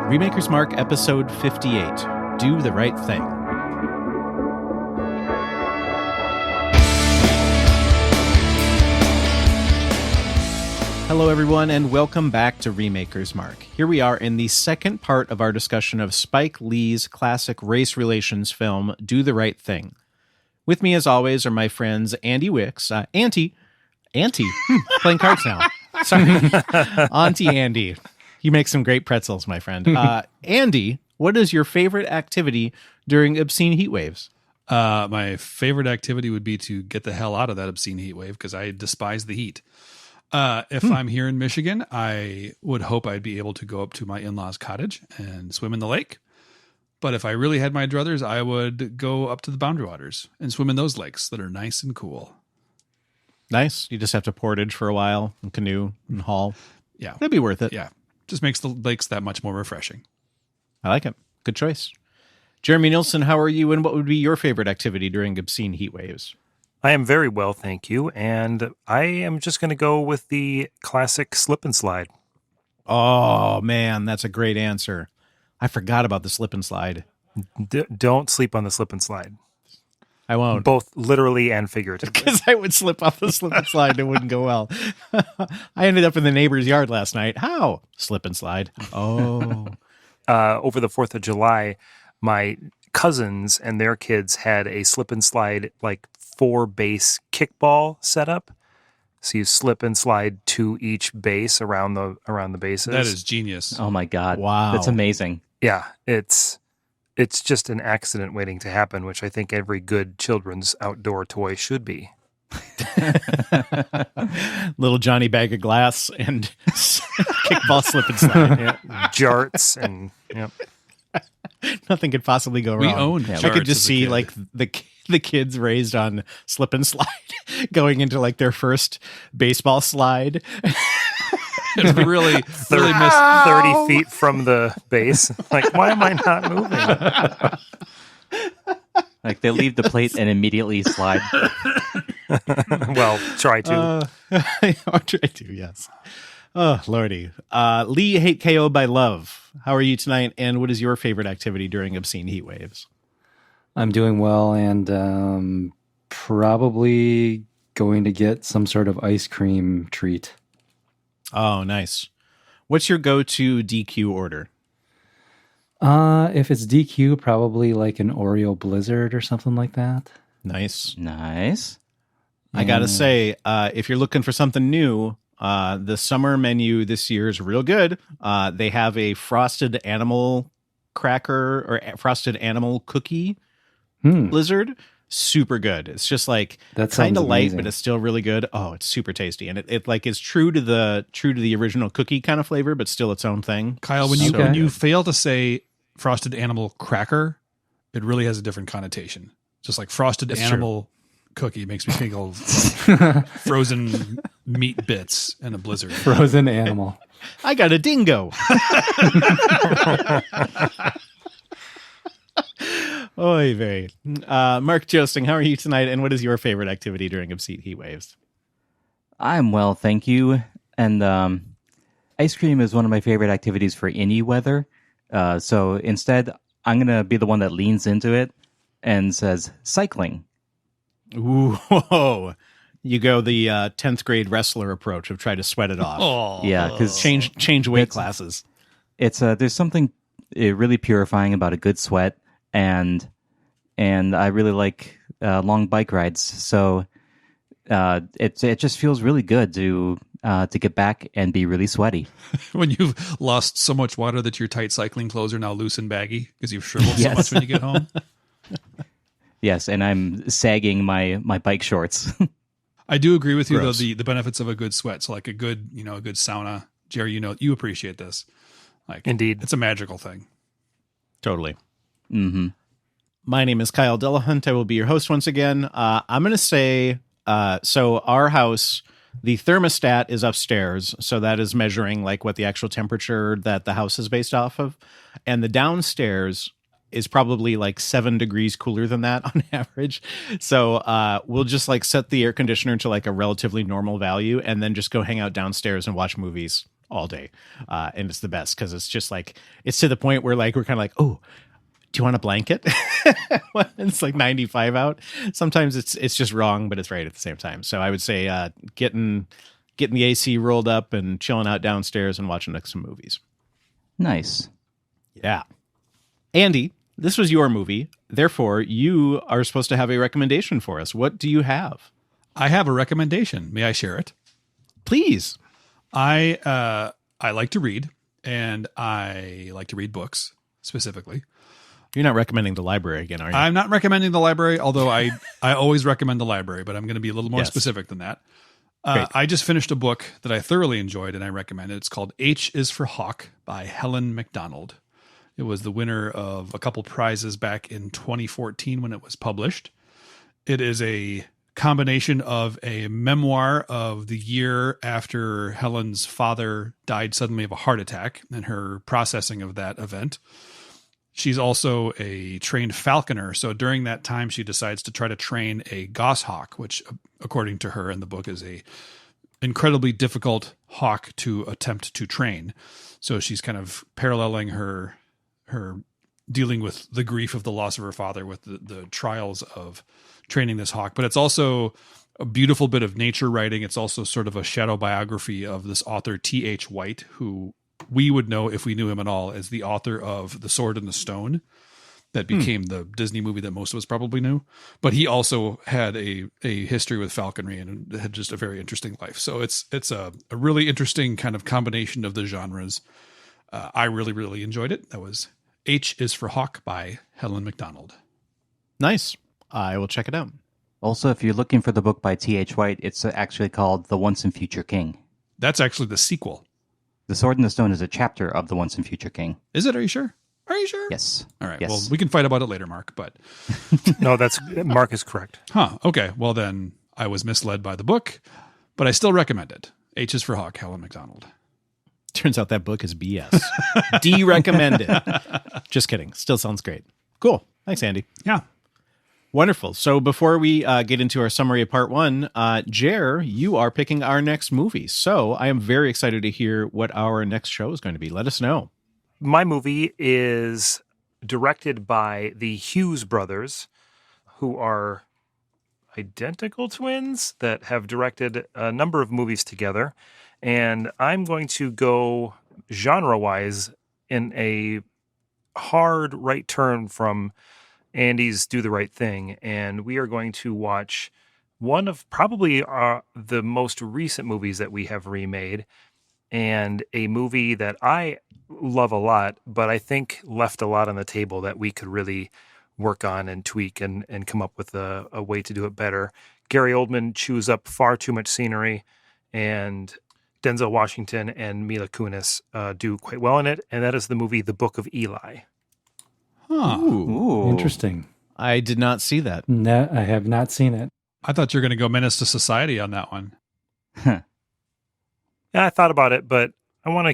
Remakers Mark, episode 58, Do the Right Thing. Hello, everyone, and welcome back to Remakers Mark. Here we are in the second part of our discussion of Spike Lee's classic race relations film, Do the Right Thing. With me, as always, are my friends Andy Wicks, Auntie, playing cards now. Sorry, Auntie Andy. You make some great pretzels, my friend. Andy, what is your favorite activity during obscene heat waves? My favorite activity would be to get the hell out of that obscene heat wave because I despise the heat. If I'm here in Michigan, I would hope I'd be able to go up to my in-laws' cottage and swim in the lake. But if I really had my druthers, I would go up to the Boundary Waters and swim in those lakes that are nice and cool. Nice. You just have to portage for a while and canoe and haul. Yeah. That'd be worth it. Yeah. Just makes the lakes that much more refreshing. I like it. Good choice. Jeremy Nilsson, how are you, and what would be your favorite activity during obscene heat waves? I am very well, thank you. And I am just going to go with the classic slip and slide. Oh, man, that's a great answer. I forgot about the slip and slide. Don't sleep on the slip and slide. I won't. Both literally and figuratively. Because I would slip off the slip and slide and it wouldn't go well. I ended up in the neighbor's yard last night. How? Slip and slide. Oh. Over the 4th of July, my cousins and their kids had a slip and slide, like 4-base kickball setup. So you slip and slide to each base around the bases. That is genius. Oh my God. Wow. That's amazing. Yeah, it's just an accident waiting to happen, which I think every good children's outdoor toy should be. Little Johnny bag of glass and kickball slip and slide. Yeah, jarts and yep. Nothing could possibly go wrong. We owned I jarts could just as a see kid. like the kids raised on slip and slide going into like their first baseball slide. It's really 30 feet from the base. Like, why am I not moving? Like they leave the plate and immediately slide. Well, try to. I'll try to, yes. Oh, Lordy. Lee, hate KO by love. How are you tonight? And what is your favorite activity during obscene heat waves? I'm doing well and probably going to get some sort of ice cream treat. Oh, nice. What's your go-to DQ order? If it's DQ, probably like an Oreo Blizzard or something like that. Nice. Nice. I gotta say, if you're looking for something new, the summer menu this year is real good. They have a frosted animal cracker or frosted animal cookie blizzard. Super good. It's just like kind of light, amazing. but it's still really good. Oh, it's super tasty, and it like is true to the original cookie kind of flavor, but still its own thing. Kyle, when you fail to say frosted animal cracker, it really has a different connotation. Just like frosted animal cookie makes me think of frozen meat bits and a blizzard. Frozen animal. I got a dingo. Oy vey. Mark Joesting, how are you tonight, and what is your favorite activity during obscene heat waves? I'm well, thank you. And ice cream is one of my favorite activities for any weather. So instead, I'm going to be the one that leans into it and says cycling. Ooh, whoa. You go the 10th grade wrestler approach of try to sweat it off. Oh, Yeah, because Change weight classes. it's there's something really purifying about a good sweat, and I really like long bike rides. So it just feels really good to get back and be really sweaty. when you've lost so much water that your tight cycling clothes are now loose and baggy because you've shriveled so Yes. much when you get home. Yes, and I'm sagging my bike shorts. I do agree with you Gross. though, the benefits of a good sweat. So like a good sauna. Jerry, you appreciate this. Like Indeed. it's a magical thing. Totally. Mm-hmm. My name is Kyle Delahunt. I will be your host once again. I'm going to say, so our house, the thermostat is upstairs. So that is measuring like what the actual temperature that the house is based off of. And the downstairs is probably like 7 degrees cooler than that on average. So we'll just like set the air conditioner to like a relatively normal value and then just go hang out downstairs and watch movies all day. And it's the best because it's just like, it's to the point where like, we're kind of like, oh, do you want a blanket? When it's like 95 out. Sometimes it's just wrong, but it's right at the same time. So I would say getting the AC rolled up and chilling out downstairs and watching some movies. Nice. Yeah. Andy, this was your movie. Therefore, you are supposed to have a recommendation for us. What do you have? I have a recommendation. May I share it? Please. I like to read, and I like to read books specifically. You're not recommending the library again, are you? I'm not recommending the library, although I always recommend the library, but I'm going to be a little more Yes. specific than that. Great. I just finished a book that I thoroughly enjoyed, and I recommend it. It's called H is for Hawk by Helen MacDonald. It was the winner of a couple prizes back in 2014 when it was published. It is a combination of a memoir of the year after Helen's father died suddenly of a heart attack and her processing of that event. She's also a trained falconer. So during that time, she decides to try to train a goshawk, which, according to her in the book, is a incredibly difficult hawk to attempt to train. So she's kind of paralleling her dealing with the grief of the loss of her father with the trials of training this hawk. But it's also a beautiful bit of nature writing. It's also sort of a shadow biography of this author, T.H. White, who we would know if we knew him at all as the author of The Sword and the Stone that became the Disney movie that most of us probably knew. But he also had a history with falconry and had just a very interesting life. So it's a really interesting kind of combination of the genres. I really, really enjoyed it. That was H is for Hawk by Helen MacDonald. Nice. I will check it out. Also, if you're looking for the book by T.H. White, it's actually called The Once and Future King. That's actually the sequel. The Sword and the Stone is a chapter of The Once and Future King. Is it? Are you sure? Are you sure? Yes. All right. Yes. Well, we can fight about it later, Mark, but No, Mark is correct. Okay. Well, then I was misled by the book, but I still recommend it. H is for Hawk, Helen MacDonald. Turns out that book is BS. De-recommended. Just kidding. Still sounds great. Cool. Thanks, Andy. Yeah. Wonderful. So before we get into our summary of part one, Jer, you are picking our next movie. So I am very excited to hear what our next show is going to be. Let us know. My movie is directed by the Hughes brothers, who are identical twins that have directed a number of movies together. And I'm going to go genre-wise in a hard right turn from Andy's Do the Right Thing. And we are going to watch one of probably the most recent movies that we have remade, and a movie that I love a lot, but I think left a lot on the table that we could really work on and tweak and come up with a way to do it better. Gary Oldman chews up far too much scenery, and Denzel Washington and Mila Kunis do quite well in it, and that is the movie The Book of Eli. Huh. Ooh. Interesting. I did not see that. No, I have not seen it. I thought you were going to go Menace to Society on that one. Yeah, I thought about it, but I want to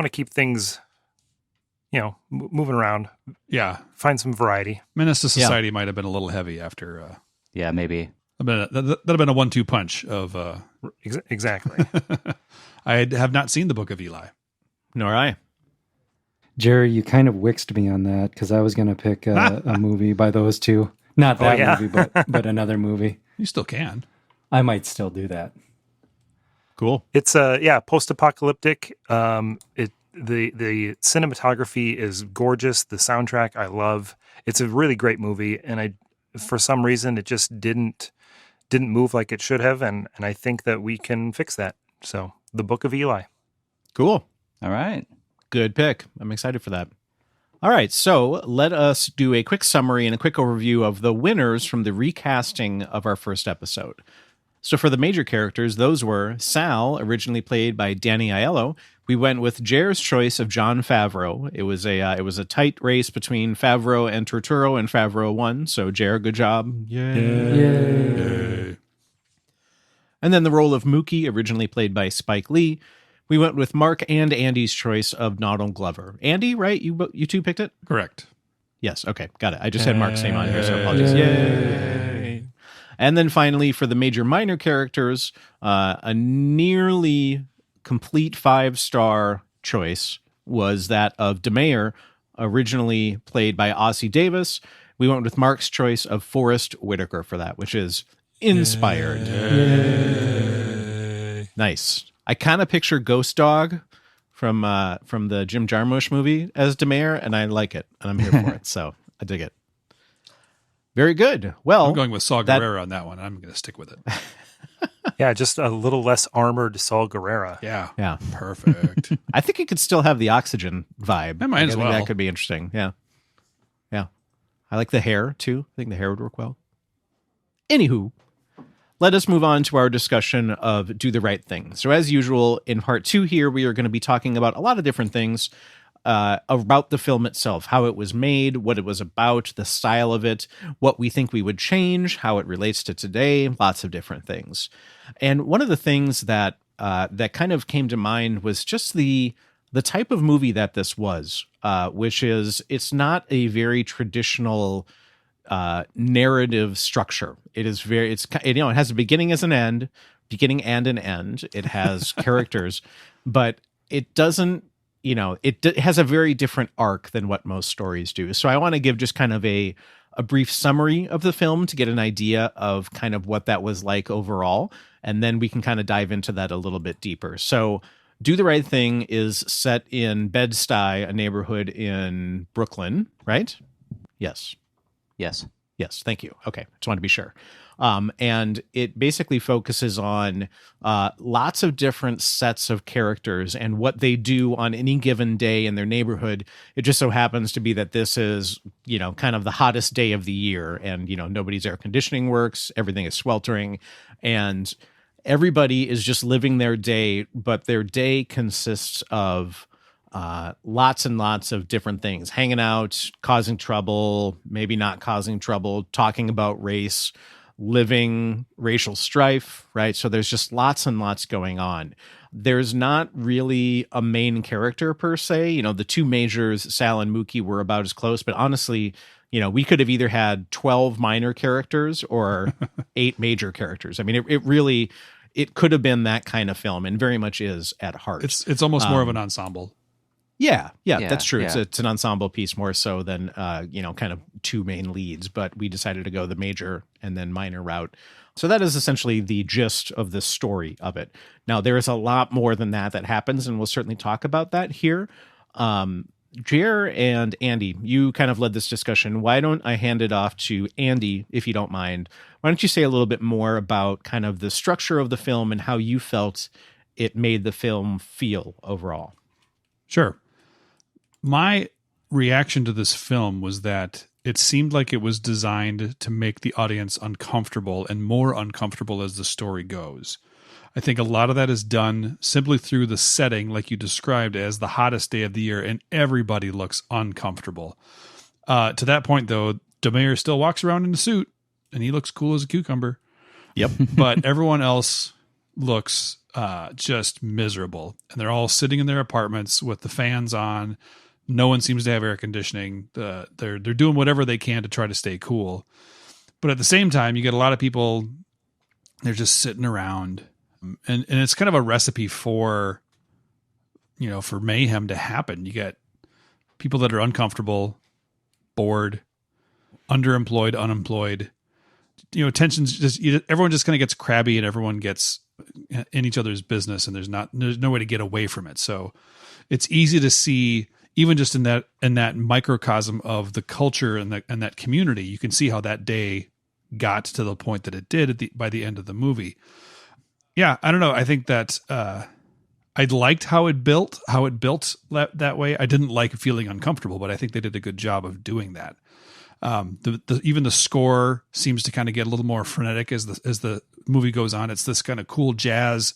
keep things, moving around. Yeah. Find some variety. Menace to Society might have been a little heavy after. Yeah, maybe. That'd have been a 1-2 punch of. Exactly. I have not seen The Book of Eli. Nor I. Jerry, you kind of wixed me on that because I was going to pick a movie by those two. Not that movie, but another movie. You still can. I might still do that. Cool. It's post-apocalyptic. The cinematography is gorgeous. The soundtrack I love. It's a really great movie, and for some reason it just didn't move like it should have, and I think that we can fix that. So, The Book of Eli. Cool. All right. Good pick. I'm excited for that. All right, so let us do a quick summary and a quick overview of the winners from the recasting of our first episode. So for the major characters, those were Sal, originally played by Danny Aiello. We went with Jer's choice of Jon Favreau. It was a tight race between Favreau and Turturro, and Favreau won. So Jer, good job. Yay. And then the role of Mookie, originally played by Spike Lee. We went with Mark and Andy's choice of Donald Glover. Andy, right? You two picked it? Correct. Yes. Okay. Got it. I just had Mark's name on here, so apologies. Yay. And then finally, for the major minor characters, a nearly complete 5-star choice was that of DeMeyer, originally played by Ossie Davis. We went with Mark's choice of Forrest Whitaker for that, which is inspired. Yay. Nice. I kind of picture Ghost Dog from the Jim Jarmusch movie as DeMeyer, and I like it, and I'm here for it, so I dig it. Very good. Well, I'm going with Saw Gerrera on that one. I'm going to stick with it. Yeah, just a little less armored Saul Guerrera. Yeah. Perfect. I think it could still have the oxygen vibe. It might Like, as I think well. that could be interesting. Yeah. I like the hair, too. I think the hair would work well. Anywho, let us move on to our discussion of Do the Right Thing. So as usual, in part 2 here, we are going to be talking about a lot of different things about the film itself, how it was made, what it was about, the style of it, what we think we would change, how it relates to today, lots of different things. And one of the things that that kind of came to mind was just the type of movie that this was, which is it's not a very traditional narrative structure. It is it has a beginning as an end, beginning and an end. It has characters, but it doesn't, it has a very different arc than what most stories do. So I want to give just kind of a brief summary of the film to get an idea of kind of what that was like overall. And then we can kind of dive into that a little bit deeper. So Do the Right Thing is set in Bed-Stuy, a neighborhood in Brooklyn, right? Yes. Yes. Yes, thank you. Okay, just wanted to be sure. And it basically focuses on lots of different sets of characters and what they do on any given day in their neighborhood. It just so happens to be that this is, kind of the hottest day of the year, and, nobody's air conditioning works. Everything is sweltering, and everybody is just living their day, but their day consists of lots and lots of different things: hanging out, causing trouble, maybe not causing trouble, talking about race, living racial strife, right? So there's just lots and lots going on. There's not really a main character per se. The two majors, Sal and Mookie, were about as close, but honestly, we could have either had 12 minor characters or 8 major characters. I mean, it could have been that kind of film, and very much is at heart. It's almost more of an ensemble. Yeah, that's true. Yeah. It's an ensemble piece more so than, kind of two main leads, but we decided to go the major and then minor route. So that is essentially the gist of the story of it. Now, there is a lot more than that happens, and we'll certainly talk about that here. Jer and Andy, you kind of led this discussion. Why don't I hand it off to Andy, if you don't mind? Why don't you say a little bit more about kind of the structure of the film and how you felt it made the film feel overall? Sure. My reaction to this film was that it seemed like it was designed to make the audience uncomfortable, and more uncomfortable as the story goes. I think a lot of that is done simply through the setting, like you described, as the hottest day of the year, and everybody looks uncomfortable. To that point, though, DeMeyer still walks around in a suit, and he looks cool as a cucumber. Yep. But everyone else looks just miserable, and they're all sitting in their apartments with the fans on. No one seems to have air conditioning. They're doing whatever they can to try to stay cool. But at the same time, you get a lot of people, they're just sitting around. And it's kind of a recipe for mayhem to happen. You get people that are uncomfortable, bored, underemployed, unemployed. Tensions everyone just kind of gets crabby, and everyone gets in each other's business, and there's no way to get away from it. So it's easy to see, even just in that microcosm of the culture and that community, you can see how that day got to the point that it did by the end of the movie. Yeah, I don't know. I think that I liked how it built that way. I didn't like feeling uncomfortable, but I think they did a good job of doing that. Even the score seems to kind of get a little more frenetic as the movie goes on. It's this kind of cool jazz.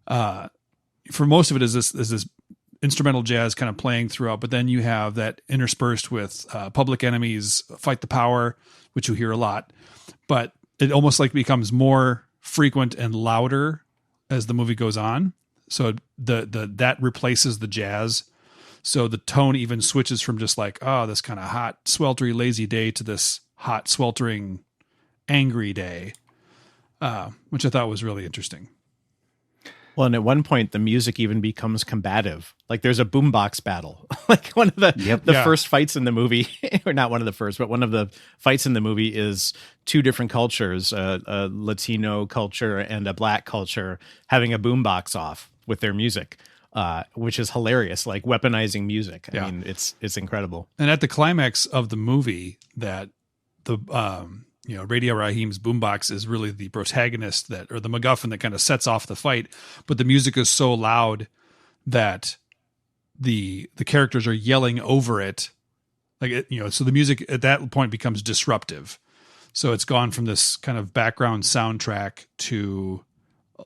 For most of it is this instrumental jazz kind of playing throughout, but then you have that interspersed with Public Enemy's "Fight the Power," which you hear a lot, but it almost like becomes more frequent and louder as the movie goes on. So that replaces the jazz. So the tone even switches from just like, oh, this kind of hot, sweltery, lazy day to this hot, sweltering, angry day, which I thought was really interesting. Well, and at one point, the music even becomes combative. Like there's a boombox battle. Like one of the first fights in the movie, or not one of the first, but one of the fights in the movie is two different cultures, a Latino culture and a Black culture, having a boombox off with their music, which is hilarious. Like weaponizing music. I mean, it's incredible. And at the climax of the movie, that the Radio Raheem's boombox is really the protagonist or the MacGuffin that kind of sets off the fight. But the music is so loud that the characters are yelling over it. So the music at that point becomes disruptive. So it's gone from this kind of background soundtrack to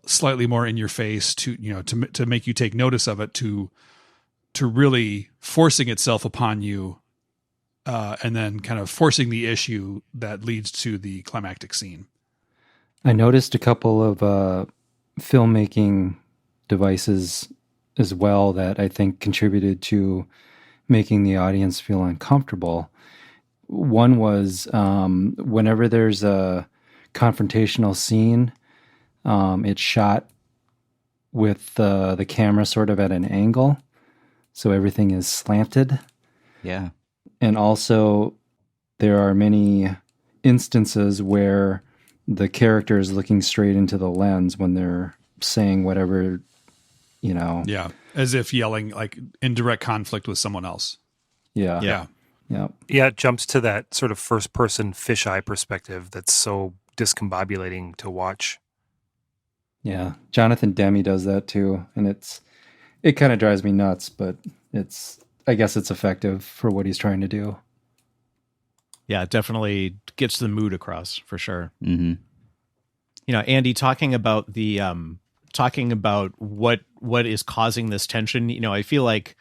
slightly more in your face to make you take notice of it, to really forcing itself upon you. And then kind of forcing the issue that leads to the climactic scene. I noticed a couple of filmmaking devices as well that I think contributed to making the audience feel uncomfortable. One was whenever there's a confrontational scene, it's shot with the camera sort of at an angle, so everything is slanted. Yeah. And also, there are many instances where the character is looking straight into the lens when they're saying whatever, Yeah, as if yelling, like in direct conflict with someone else. Yeah. Yeah, it jumps to that sort of first-person fisheye perspective that's so discombobulating to watch. Yeah, Jonathan Demme does that too, and it kind of drives me nuts, but I guess it's effective for what he's trying to do. Yeah, it definitely gets the mood across for sure. Mm-hmm. Andy, talking about what is causing this tension. I feel like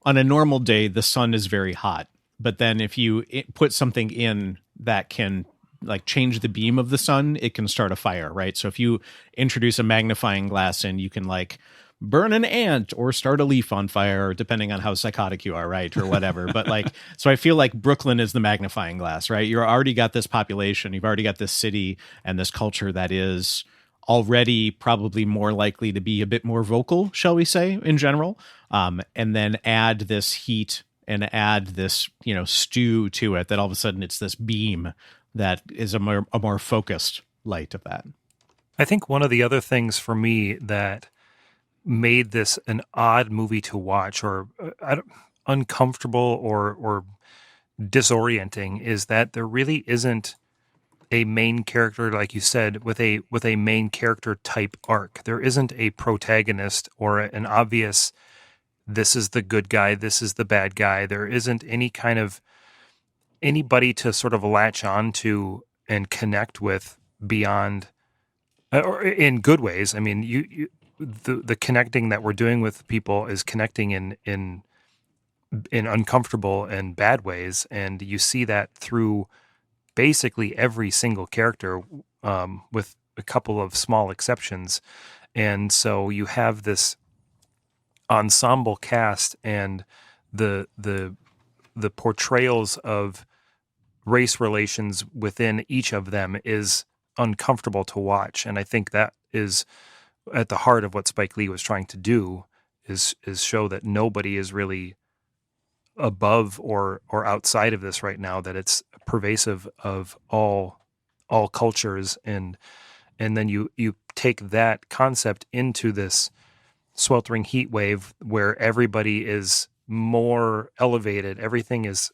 on a normal day, the sun is very hot, but then if you put something in that can like change the beam of the sun, it can start a fire, right? So if you introduce a magnifying glass in, you can like burn an ant or start a leaf on fire, depending on how psychotic you are, right? Or whatever. But so I feel like Brooklyn is the magnifying glass, right? You've already got this population, you've already got this city and this culture that is already probably more likely to be a bit more vocal, shall we say, in general. And then add this heat and add this, stew to it, that all of a sudden it's this beam that is a more focused light of that. I think one of the other things for me that made this an odd movie to watch, or uncomfortable or disorienting, is that there really isn't a main character, like you said, with a main character type arc. There isn't a protagonist or an obvious, this is the good guy, this is the bad guy. There isn't any kind of anybody to sort of latch on to and connect with beyond, or in good ways. I mean, the connecting that we're doing with people is connecting in uncomfortable and bad ways, and you see that through basically every single character, with a couple of small exceptions. And so you have this ensemble cast, and the portrayals of race relations within each of them is uncomfortable to watch. And I think that is at the heart of what Spike Lee was trying to do, is show that nobody is really above or outside of this right now, that it's pervasive of all cultures. And then you take that concept into this sweltering heat wave where everybody is more elevated, everything is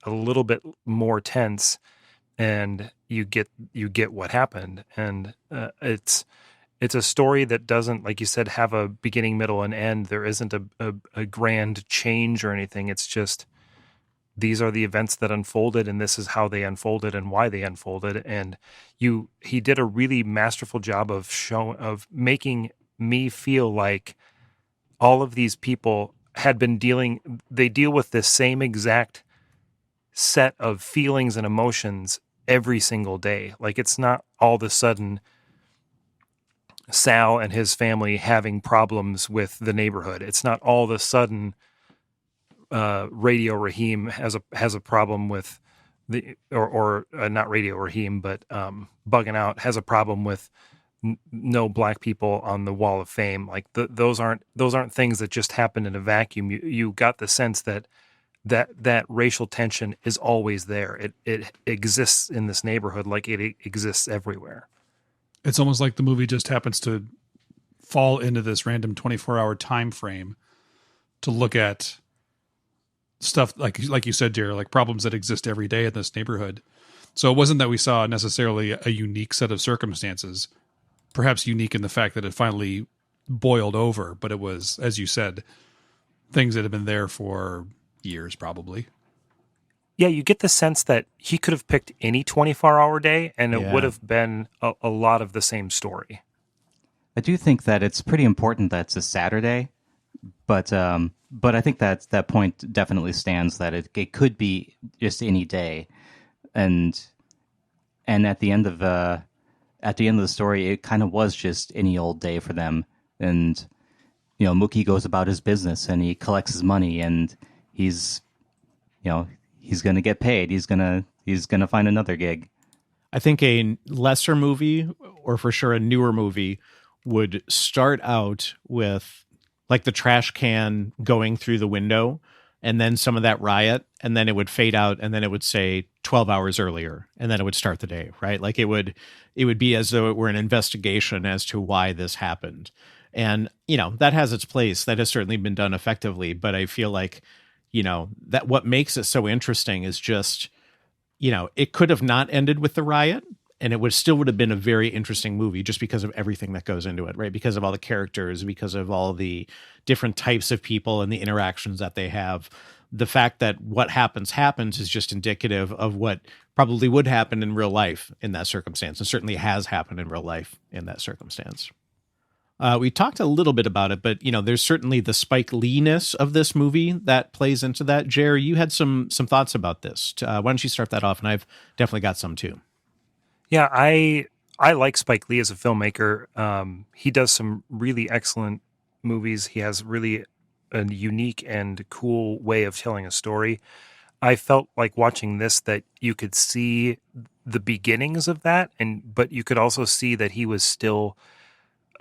a little bit more tense, and you get what happened. And it's a story that doesn't, like you said, have a beginning, middle, and end. There isn't a grand change or anything. It's just, these are the events that unfolded, and this is how they unfolded and why they unfolded. And he did a really masterful job of making me feel like all of these people had been deal with this same exact set of feelings and emotions every single day. Like, it's not all of a sudden Sal and his family having problems with the neighborhood. It's not all of a sudden Radio Raheem has a problem with not Radio Raheem, but Bugging Out has a problem with no black people on the Wall of Fame. Like those aren't things that just happen in a vacuum. You got the sense that racial tension is always there. It exists in this neighborhood like it exists everywhere. It's almost like the movie just happens to fall into this random 24-hour time frame to look at stuff like you said, Jared, like problems that exist every day in this neighborhood. So it wasn't that we saw necessarily a unique set of circumstances, perhaps unique in the fact that it finally boiled over, but it was, as you said, things that have been there for years, probably. Yeah, you get the sense that he could have picked any 24-hour day and it would have been a lot of the same story. I do think that it's pretty important that it's a Saturday, but I think that point definitely stands, that it could be just any day, and at the end of the story, it kind of was just any old day for them. And Mookie goes about his business and he collects his money, and he's going to get paid. He's going to find another gig. I think a lesser movie, or for sure a newer movie, would start out with like the trash can going through the window and then some of that riot, and then it would fade out, and then it would say 12 hours earlier, and then it would start the day, right? Like it would be as though it were an investigation as to why this happened. And, that has its place. That has certainly been done effectively, but I feel like, that what makes it so interesting is just, it could have not ended with the riot, and it would have been a very interesting movie just because of everything that goes into it, right? Because of all the characters, because of all the different types of people and the interactions that they have. The fact that what happens is just indicative of what probably would happen in real life in that circumstance, and certainly has happened in real life in that circumstance. We talked a little bit about it, but there's certainly the Spike Lee-ness of this movie that plays into that. Jer, you had some thoughts about this. Why don't you start that off? And I've definitely got some too. Yeah, I like Spike Lee as a filmmaker. He does some really excellent movies. He has really a unique and cool way of telling a story. I felt like watching this that you could see the beginnings of that, but you could also see that he was still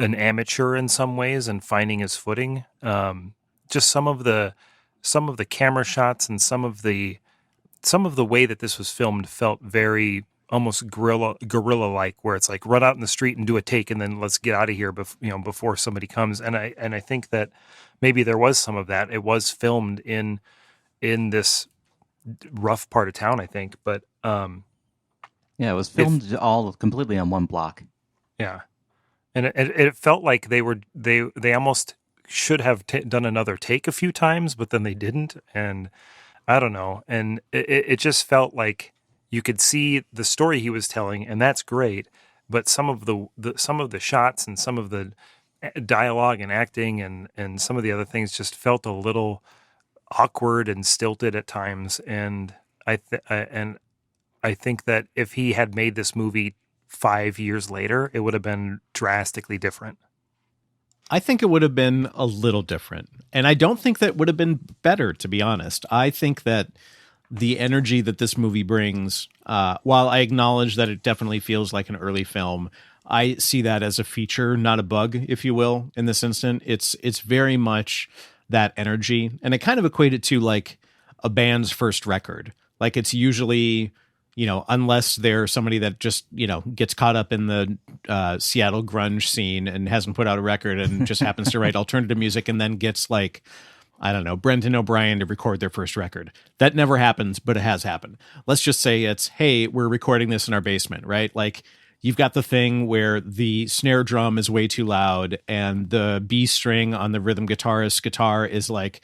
an amateur in some ways and finding his footing. Just some of the camera shots and some of the way that this was filmed felt very almost guerrilla like, where it's like run out in the street and do a take and then let's get out of here before somebody comes. And I think that maybe there was some of that. It was filmed in this rough part of town, I think, but yeah, it was filmed all completely on one block. Yeah. And it felt like they almost should have done another take a few times, but then they didn't. And I don't know. And it just felt like you could see the story he was telling, and that's great. But some of the shots and some of the dialogue and acting and some of the other things just felt a little awkward and stilted at times. And I think that if he had made this movie 5 years later, it would have been drastically different. I think it would have been a little different. And I don't think that would have been better, to be honest. I think that the energy that this movie brings, while I acknowledge that it definitely feels like an early film, I see that as a feature, not a bug, if you will, in this instant. It's very much that energy. And I kind of equate it to like a band's first record. Like it's usually, unless they're somebody that just, gets caught up in the Seattle grunge scene and hasn't put out a record and just happens to write alternative music and then gets like, I don't know, Brenton O'Brien to record their first record. That never happens, but it has happened. Let's just say it's, hey, we're recording this in our basement, right? Like you've got the thing where the snare drum is way too loud and the B string on the rhythm guitarist's guitar is like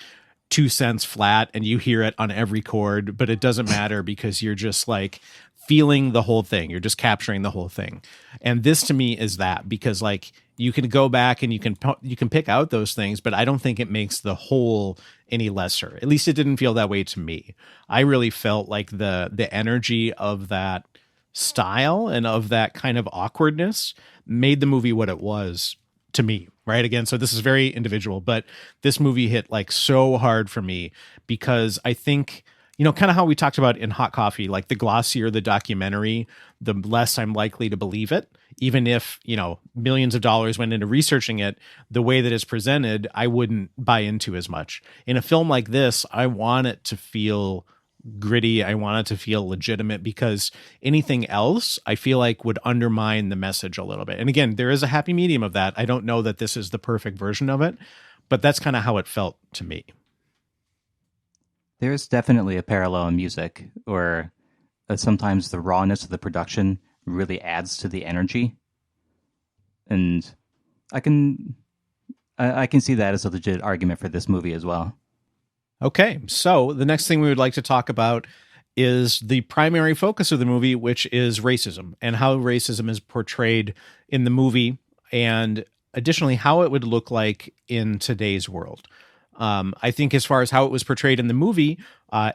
2 cents flat and you hear it on every chord, but it doesn't matter because you're just like feeling the whole thing. You're just capturing the whole thing. And this to me is that, because like you can go back and you can pick out those things, but I don't think it makes the whole any lesser. At least it didn't feel that way to me. I really felt like the energy of that style and of that kind of awkwardness made the movie what it was to me, right? Again, so this is very individual, but this movie hit like so hard for me because I think kind of how we talked about in Hot Coffee, like the glossier the documentary, the less I'm likely to believe it. Even if, millions of dollars went into researching it, the way that it's presented, I wouldn't buy into as much. In a film like this, I want it to feel gritty. I want it to feel legitimate, because anything else I feel like would undermine the message a little bit. And again, there is a happy medium of that. I don't know that this is the perfect version of it, but that's kind of how it felt to me. There's definitely a parallel in music, or sometimes the rawness of the production really adds to the energy, and I can see that as a legit argument for this movie as well. Okay, so the next thing we would like to talk about is the primary focus of the movie, which is racism, and how racism is portrayed in the movie, and additionally how it would look like in today's world. I think as far as how it was portrayed in the movie,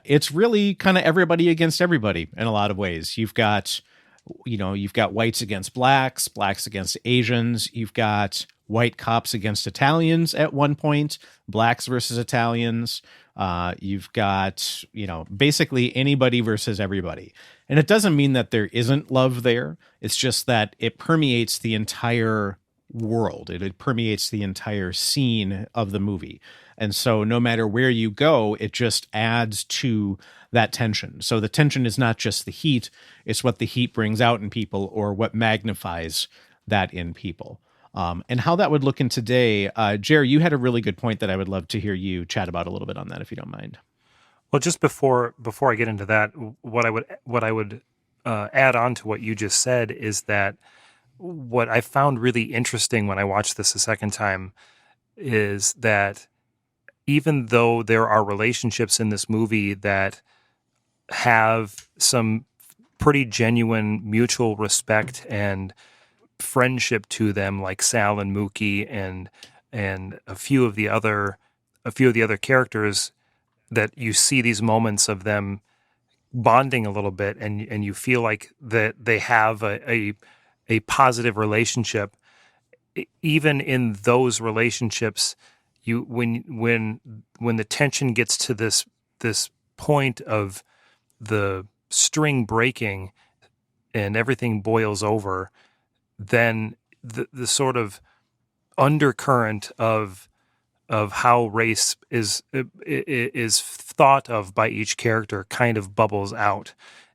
it's really kind of everybody against everybody in a lot of ways. You've got whites against blacks, blacks against Asians. You've got white cops against Italians at one point, blacks versus Italians. You've got, basically anybody versus everybody. And it doesn't mean that there isn't love there. It's just that it permeates the entire world. It permeates the entire scene of the movie. And so no matter where you go, it just adds to that tension. So the tension is not just the heat, it's what the heat brings out in people, or what magnifies that in people. And how that would look in today. Jerry, you had a really good point that I would love to hear you chat about a little bit on that, if you don't mind. Well, just before I get into that, what I would add on to what you just said is that what I found really interesting when I watched this a second time is that even though there are relationships in this movie that have some pretty genuine mutual respect and friendship to them, like Sal and Mookie and a few of the other characters, that you see these moments of them bonding a little bit, and you feel like that they have a positive relationship. Even in those relationships, when the tension gets to this point of the string breaking and everything boils over, then the sort of undercurrent of how race is thought of by each character kind of bubbles out.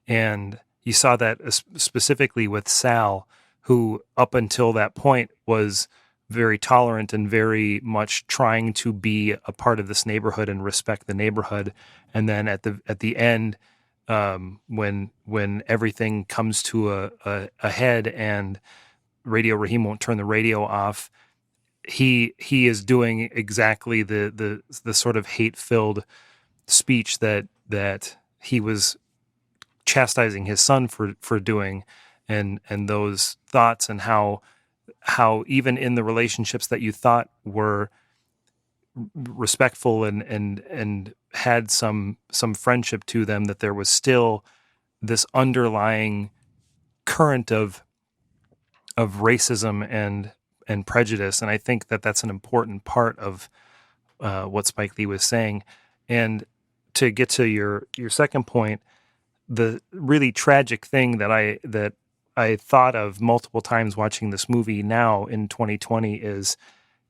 And you saw that specifically with Sal, who up until that point was very tolerant and very much trying to be a part of this neighborhood and respect the neighborhood. And then at the end, when everything comes to a head and Radio Raheem won't turn the radio off, he is doing exactly the sort of hate-filled speech that he was chastising his son for doing, and those thoughts, and how even in the relationships that you thought were respectful and had some friendship to them, that there was still this underlying current of racism and prejudice. And I think that that's an important part of what Spike Lee was saying. And to get to your second point, the really tragic thing that I thought of multiple times watching this movie now in 2020 is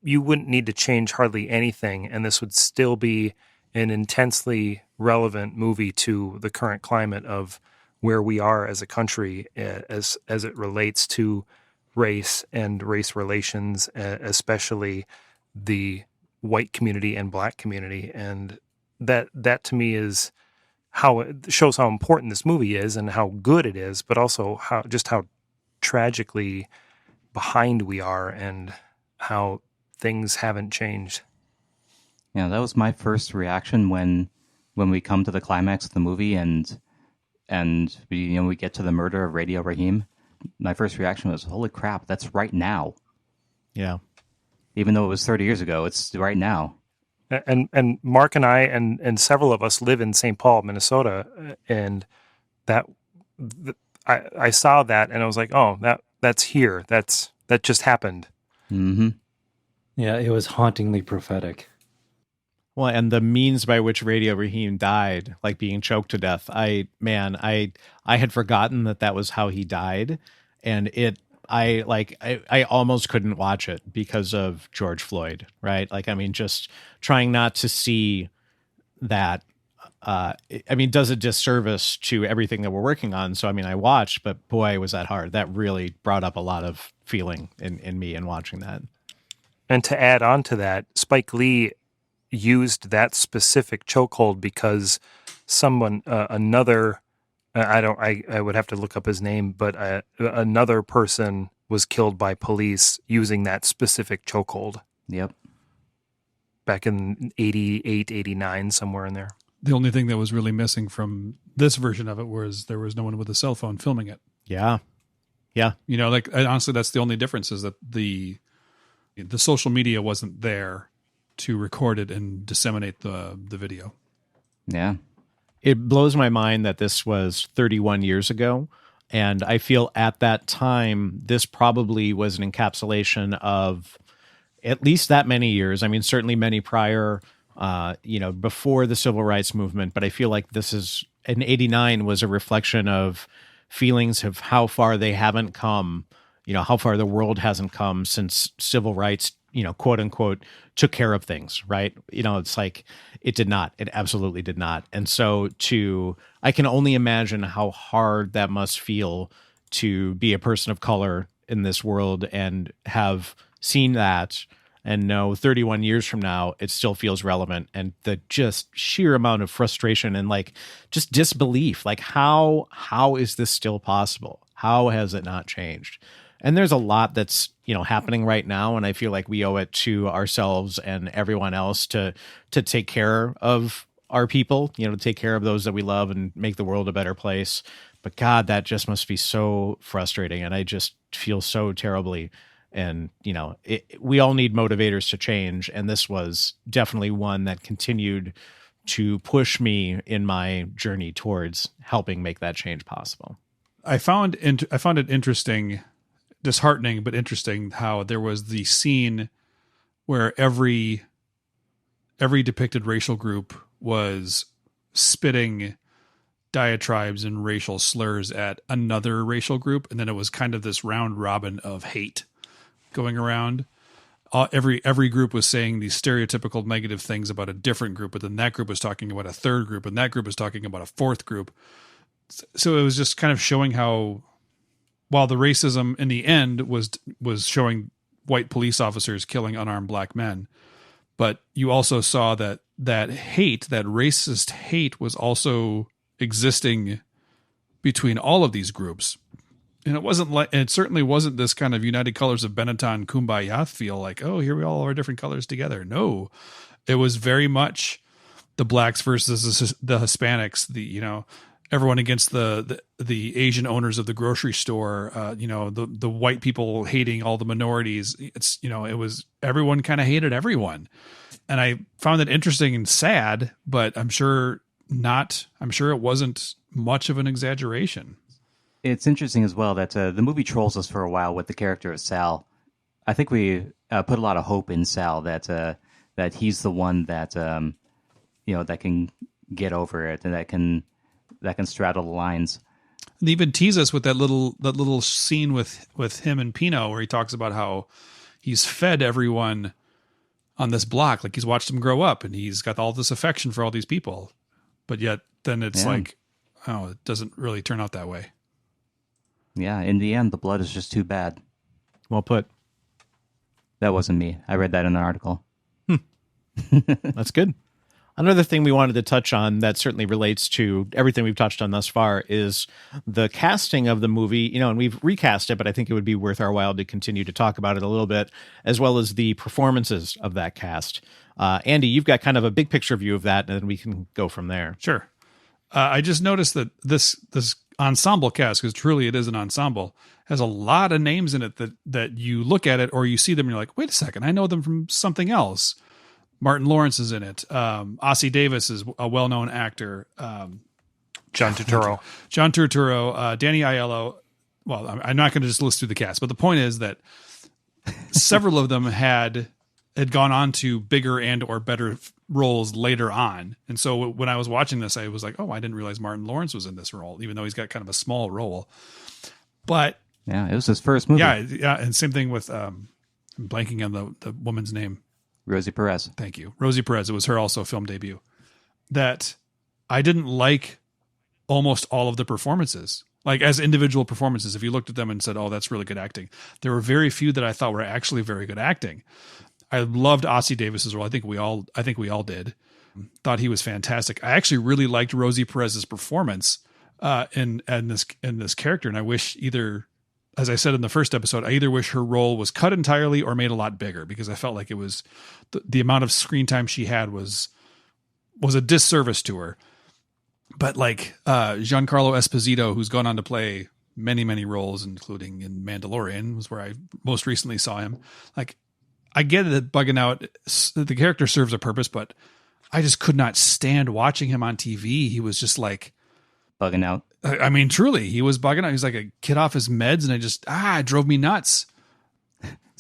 you wouldn't need to change hardly anything, and this would still be an intensely relevant movie to the current climate of where we are as a country, as it relates to race and race relations, especially the white community and black community. And that to me is how it shows how important this movie is and how good it is, but also how tragically behind we are and how things haven't changed. Yeah, that was my first reaction when we come to the climax of the movie and we get to the murder of Radio Raheem. My first reaction was, holy crap, that's right now. Yeah. Even though it was 30 years ago, it's right now. And Mark and I and several of us live in St. Paul, Minnesota, and I saw that and I was like, oh, that's here. That just happened. Mm-hmm. Yeah, it was hauntingly prophetic. Well, and the means by which Radio Raheem died, like being choked to death, I had forgotten that was how he died, and I almost couldn't watch it because of George Floyd, right? Like, I mean, just trying not to see that. Does a disservice to everything that we're working on. So, I mean, I watched, but boy, was that hard. That really brought up a lot of feeling in me in watching that. And to add on to that, Spike Lee used that specific chokehold because someone, another, I would have to look up his name, but another person was killed by police using that specific chokehold. Yep. Back in 88, 89, somewhere in there. The only thing that was really missing from this version of it was there was no one with a cell phone filming it. Yeah. Yeah. You know, like, honestly, that's the only difference, is that the social media wasn't there to record it and disseminate the video. Yeah. It blows my mind that this was 31 years ago. And I feel at that time, this probably was an encapsulation of at least that many years. I mean, certainly many prior, before the civil rights movement. But I feel like this is, in 89 was a reflection of feelings of how far they haven't come, how far the world hasn't come since civil rights, quote unquote, took care of things, right? It's like it did not. It absolutely did not. And so I can only imagine how hard that must feel to be a person of color in this world and have seen that and know 31 years from now, it still feels relevant. And the just sheer amount of frustration and like just disbelief, like how is this still possible? How has it not changed? And there's a lot that's, happening right now. And I feel like we owe it to ourselves and everyone else to take care of our people, to take care of those that we love and make the world a better place. But God, that just must be so frustrating. And I just feel so terribly. And, we all need motivators to change. And this was definitely one that continued to push me in my journey towards helping make that change possible. I found it interesting, disheartening, but interesting, how there was the scene where every depicted racial group was spitting diatribes and racial slurs at another racial group. And then it was kind of this round robin of hate going around. Every group was saying these stereotypical negative things about a different group, but then that group was talking about a third group, and that group was talking about a fourth group. So it was just kind of showing how, while the racism in the end was showing white police officers killing unarmed black men, but you also saw that hate, that racist hate, was also existing between all of these groups. And it certainly wasn't this kind of United Colors of Benetton kumbaya feel, like, oh, here we all are different colors together. No, it was very much the blacks versus the Hispanics, everyone against the Asian owners of the grocery store, the white people hating all the minorities. It was, everyone kind of hated everyone. And I found it interesting and sad, but I'm sure it wasn't much of an exaggeration. It's interesting as well that the movie trolls us for a while with the character of Sal. I think we put a lot of hope in Sal that he's the one that that can get over it and that can straddle the lines. And even tease us with that little scene with him and Pino, where he talks about how he's fed everyone on this block, like he's watched them grow up, and he's got all this affection for all these people, but yet then it's like, oh, it doesn't really turn out that way. Yeah, in the end, the blood is just too bad. Well put. That wasn't me. I read that in an article. That's good. Another thing we wanted to touch on that certainly relates to everything we've touched on thus far is the casting of the movie, and we've recast it, but I think it would be worth our while to continue to talk about it a little bit, as well as the performances of that cast. Andy, you've got kind of a big picture view of that, and then we can go from there. Sure. I just noticed that this ensemble cast, because truly it is an ensemble, has a lot of names in it that you look at it or you see them and you're like, wait a second, I know them from something else. Martin Lawrence is in it. Ossie Davis is a well-known actor. John Turturro. Danny Aiello. Well, I'm not going to just list through the cast, but the point is that several of them had had gone on to bigger and or better roles later on. And so when I was watching this, I was like, oh, I didn't realize Martin Lawrence was in this role, even though he's got kind of a small role. But Yeah, it was his first movie. yeah. And same thing with, I'm blanking on the woman's name. Rosie Perez. Thank you. Rosie Perez. It was her also film debut. That I didn't like almost all of the performances. Like as individual performances, if you looked at them and said, oh, that's really good acting, there were very few that I thought were actually very good acting. I loved Ossie Davis's role. I think we all did. Thought he was fantastic. I actually really liked Rosie Perez's performance in this character. And I wish either, as I said in the first episode, I either wish her role was cut entirely or made a lot bigger, because I felt like it was the amount of screen time she had was a disservice to her. But like Giancarlo Esposito, who's gone on to play many, many roles, including in Mandalorian, was where I most recently saw him. Like, I get that bugging out, the character serves a purpose, but I just could not stand watching him on TV. He was just like Bugging out. I mean, truly, he was bugging out. He was like a kid off his meds, and it drove me nuts.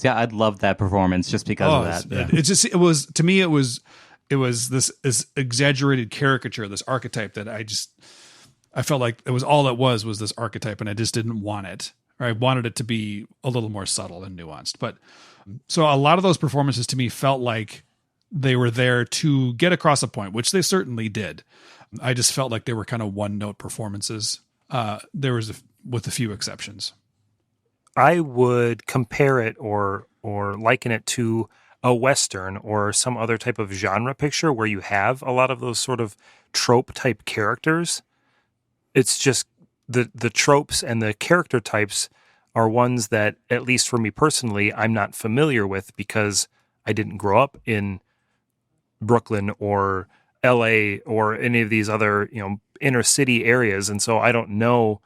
Yeah, I'd love that performance just because of that. It was this exaggerated caricature, this archetype that I felt like it was all it was this archetype, and I just didn't want it. Or I wanted it to be a little more subtle and nuanced. But so a lot of those performances to me felt like they were there to get across a point, which they certainly did. I just felt like they were kind of one-note performances. There was with a few exceptions. I would compare it or liken it to a Western or some other type of genre picture where you have a lot of those sort of trope type characters. It's just the tropes and the character types are ones that, at least for me personally, I'm not familiar with because I didn't grow up in Brooklyn or LA or any of these other, inner city areas. And so I don't know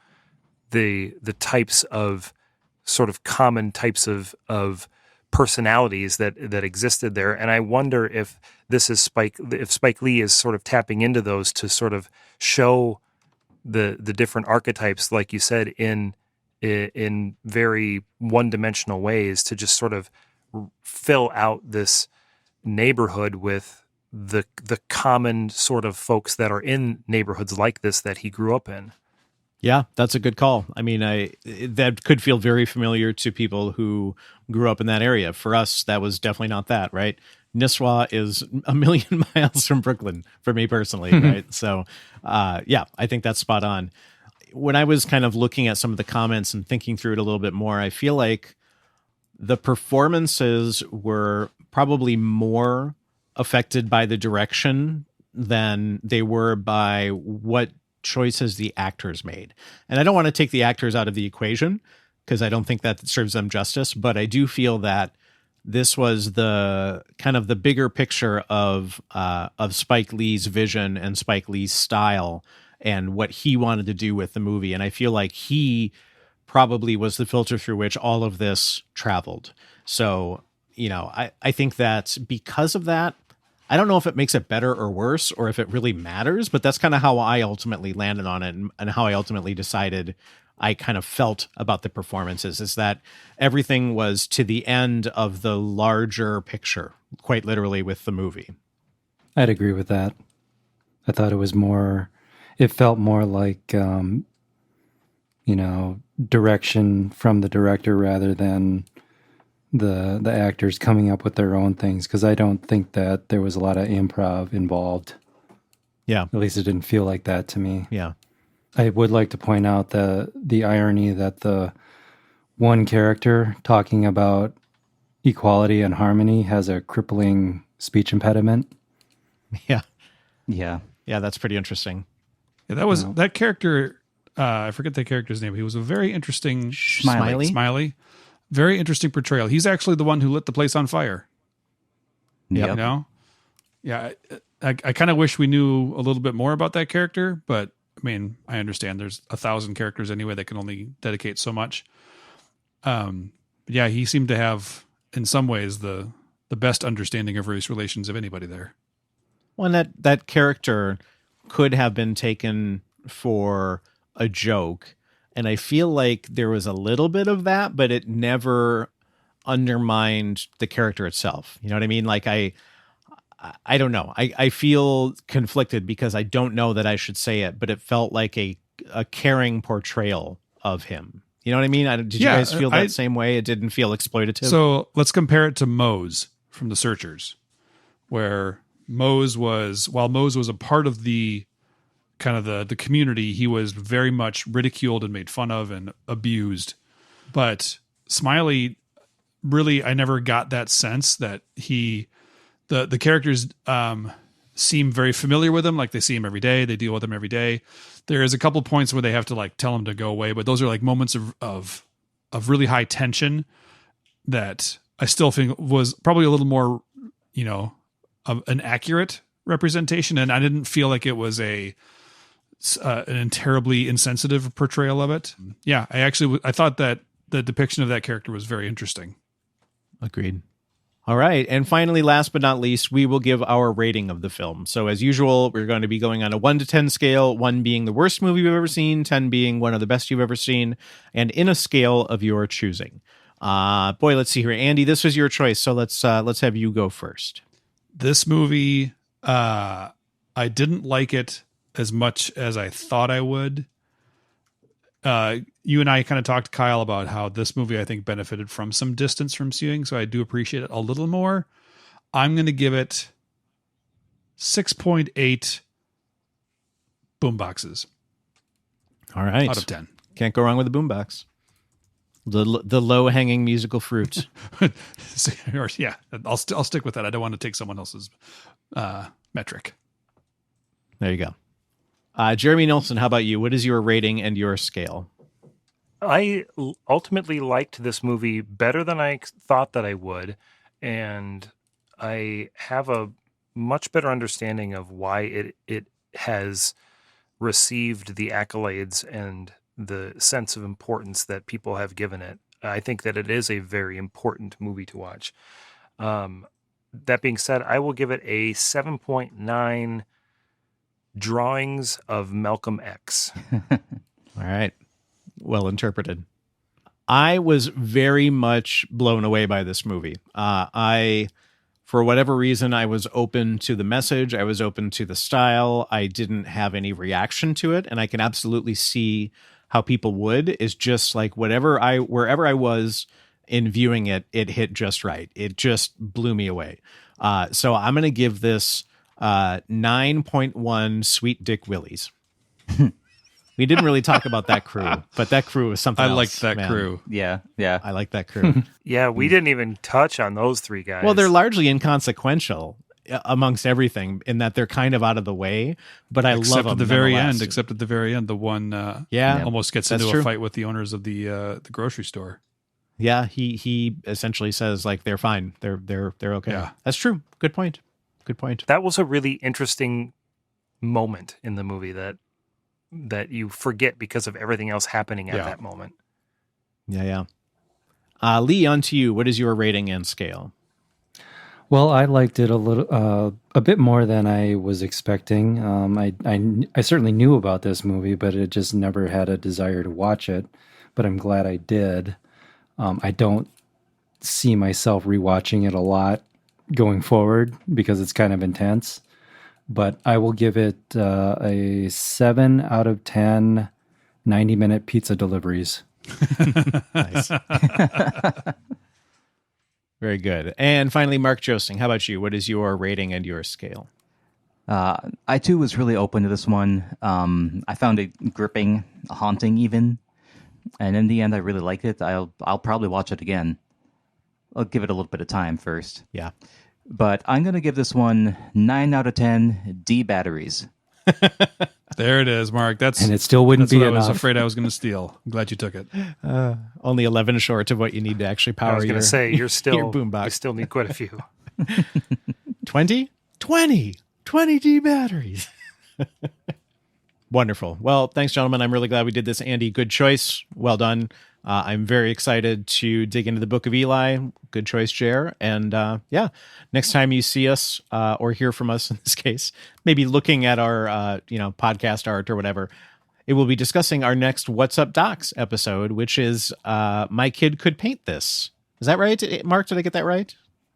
the types of sort of common types of personalities that existed there. And I wonder if this is if Spike Lee is sort of tapping into those to sort of show the different archetypes, like you said, in very one-dimensional ways, to just sort of fill out this neighborhood with the common sort of folks that are in neighborhoods like this that he grew up in. Yeah, that's a good call. I mean, that could feel very familiar to people who grew up in that area. For us, that was definitely not that, right? Nisswa is a million miles from Brooklyn for me personally, right? So, yeah, I think that's spot on. When I was kind of looking at some of the comments and thinking through it a little bit more, I feel like the performances were probably more affected by the direction than they were by what choices the actors made. And I don't want to take the actors out of the equation because I don't think that serves them justice, but I do feel that this was the kind of the bigger picture of Spike Lee's vision and Spike Lee's style and what he wanted to do with the movie. And I feel like he probably was the filter through which all of this traveled. So, I think that because of that, I don't know if it makes it better or worse or if it really matters, but that's kind of how I ultimately landed on it and how I ultimately decided I kind of felt about the performances, is that everything was to the end of the larger picture, quite literally, with the movie. I'd agree with that. I thought it felt more like, direction from the director rather than the actors coming up with their own things, because I don't think that there was a lot of improv involved. Yeah. At least it didn't feel like that to me. Yeah. I would like to point out the irony that the one character talking about equality and harmony has a crippling speech impediment. Yeah. Yeah. Yeah, that's pretty interesting. Yeah, that was that character. I forget the character's name. He was a very interesting Smiley. Very interesting portrayal. He's actually the one who lit the place on fire. Yep. Yeah. I kind of wish we knew a little bit more about that character, but I mean, I understand there's 1,000 characters anyway that can only dedicate so much. Yeah, he seemed to have, in some ways, the best understanding of race relations of anybody there. Well, and that character could have been taken for a joke. And I feel like there was a little bit of that, but it never undermined the character itself. You know what I mean? Like I don't know. I feel conflicted because I don't know that I should say it, but it felt like a caring portrayal of him. You know what I mean? Did you guys feel that same way? It didn't feel exploitative. So let's compare it to Mose from The Searchers, where Mose was a part of the kind of the community, he was very much ridiculed and made fun of and abused. But Smiley, really, I never got that sense that the characters seem very familiar with him, like they see him every day, they deal with him every day. There is a couple points where they have to like tell him to go away, but those are like moments of really high tension that I still think was probably a little more, of an accurate representation, and I didn't feel like it was an terribly insensitive portrayal of it. Yeah, I thought that the depiction of that character was very interesting. Agreed. All right. And finally, last but not least, we will give our rating of the film. So as usual, we're going to be going on a 1 to 10 scale, 1 being the worst movie you've ever seen, 10 being one of the best you've ever seen, and in a scale of your choosing. Let's see here. Andy, this was your choice. So let's have you go first. This movie, I didn't like it as much as I thought I would. You and I kind of talked, Kyle, about how this movie, I think, benefited from some distance from seeing, so I do appreciate it a little more. I'm going to give it 6.8 boomboxes. All right. Out of 10. Can't go wrong with a boombox. The low-hanging musical fruit. Yeah, I'll stick with that. I don't want to take someone else's metric. There you go. Jeremy Nilsson, how about you? What is your rating and your scale? I ultimately liked this movie better than I thought that I would, and I have a much better understanding of why it has received the accolades and the sense of importance that people have given it. I think that it is a very important movie to watch. That being said, I will give it a 7.9 drawings of Malcolm X. All right. Well interpreted. I was very much blown away by this movie. For whatever reason, I was open to the message. I was open to the style. I didn't have any reaction to it. And I can absolutely see how people would. Is just like wherever I was in viewing it, it hit just right. It just blew me away. So I'm going to give this 9.1 Sweet Dick Willies. We didn't really talk about that crew, but that crew was something else. I liked that crew. Yeah. I like that crew. Yeah, we didn't even touch on those three guys. Well, they're largely inconsequential amongst everything in that they're kind of out of the way, but I love them at the very end. Except at the very end, the one almost gets into a fight with the owners of the grocery store. Yeah, he essentially says like they're fine, they're okay. Yeah, that's true. Good point. That was a really interesting moment in the movie that you forget because of everything else happening at that moment. Yeah. Lee, on to you. What is your rating and scale? Well, I liked it a bit more than I was expecting. I certainly knew about this movie, but it just never had a desire to watch it. But I'm glad I did. I don't see myself rewatching it a lot going forward because it's kind of intense. But I will give it a 7 out of 10 90-minute pizza deliveries. Nice. Very good. And finally, Mark Josing, how about you? What is your rating and your scale? I too was really open to this one. I found it gripping, haunting even. And in the end, I really liked it. I'll probably watch it again. I'll give it a little bit of time first. Yeah. But I'm going to give this one 9 out of 10 D batteries. There it is, Mark. And it still wouldn't be what enough. I was afraid I was going to steal. I'm glad you took it. Only 11 short of what you need to actually power your I was going to say, you're still, your boombox. you still need quite a few. 20 D batteries. Wonderful. Well, thanks, gentlemen. I'm really glad we did this. Andy, good choice. Well done. I'm very excited to dig into the Book of Eli. Good choice, Jer. And next time you see us or hear from us in this case, maybe looking at our podcast art or whatever, it will be discussing our next What's Up Docs episode, which is My Kid Could Paint This. Is that right? Mark, did I get that right?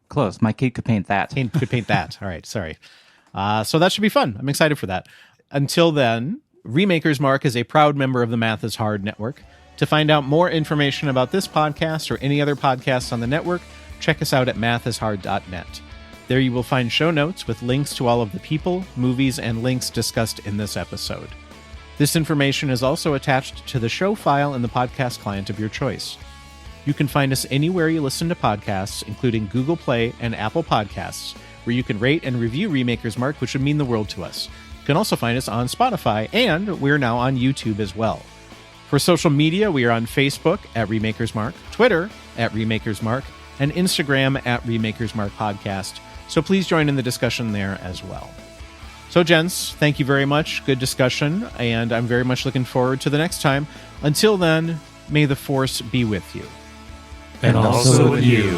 Close. My kid could paint that. Could paint that. All right, sorry. So that should be fun. I'm excited for that. Until then, Remakers Mark is a proud member of the Math is Hard network. To find out more information about this podcast or any other podcasts on the network, check us out at mathishard.net. There you will find show notes with links to all of the people, movies, and links discussed in this episode. This information is also attached to the show file in the podcast client of your choice. You can find us anywhere you listen to podcasts, including Google Play and Apple Podcasts, where you can rate and review Remakers Mark, which would mean the world to us. You can also find us on Spotify, and we're now on YouTube as well. For social media, we are on Facebook at Remakers Mark, Twitter at Remakers Mark, and Instagram at Remakers Mark Podcast. So please join in the discussion there as well. So, gents, thank you very much. Good discussion, and I'm very much looking forward to the next time. Until then, may the Force be with you. And also with you.